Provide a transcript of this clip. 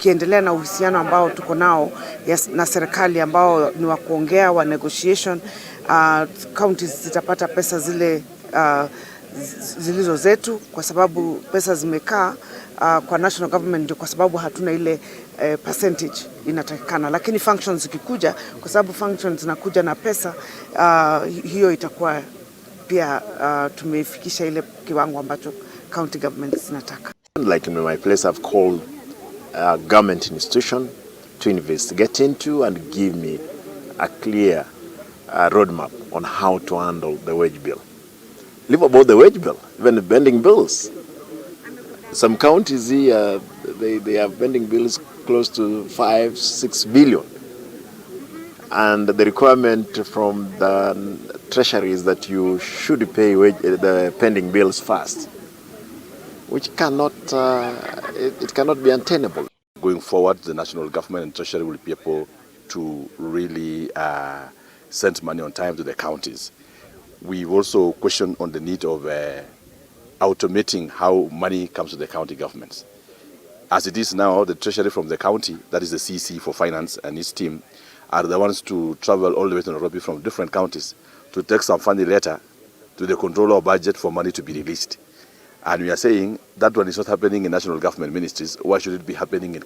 tukiendelea na uhusiano ambao tuko nao na serikali ambao ni wa kuongea wa negotiation, counties zitapata pesa zile zilizo zetu, kwa sababu pesa zimekaa kwa national government, ndio kwa sababu hatuna ile percentage inatakikana. Lakini functions zikikuja, kwa sababu functions zinakuja na pesa, hiyo itakuwa pia tumefikisha ile kiwango ambacho county governments zinataka. Like in my place, I've called a government institution to investigate into and give me a clear roadmap on how to handle the wage bill. Leave about the wage bill, even the pending bills. Some counties here, they have pending bills close to 5-6 billion. And the requirement from the Treasury is that you should pay the pending bills first, which cannot, it cannot be untenable. Going forward, the national government and Treasury will be able to really send money on time to the counties. We've also questioned on the need of automating how money comes to the county governments. As it is now, the Treasury from the county, that is the CC for Finance and his team, are the ones to travel all the way to Nairobi from different counties to take some funny letter to the controller of budget for money to be released. And we are saying that one is not happening in national government ministries. Why should it be happening in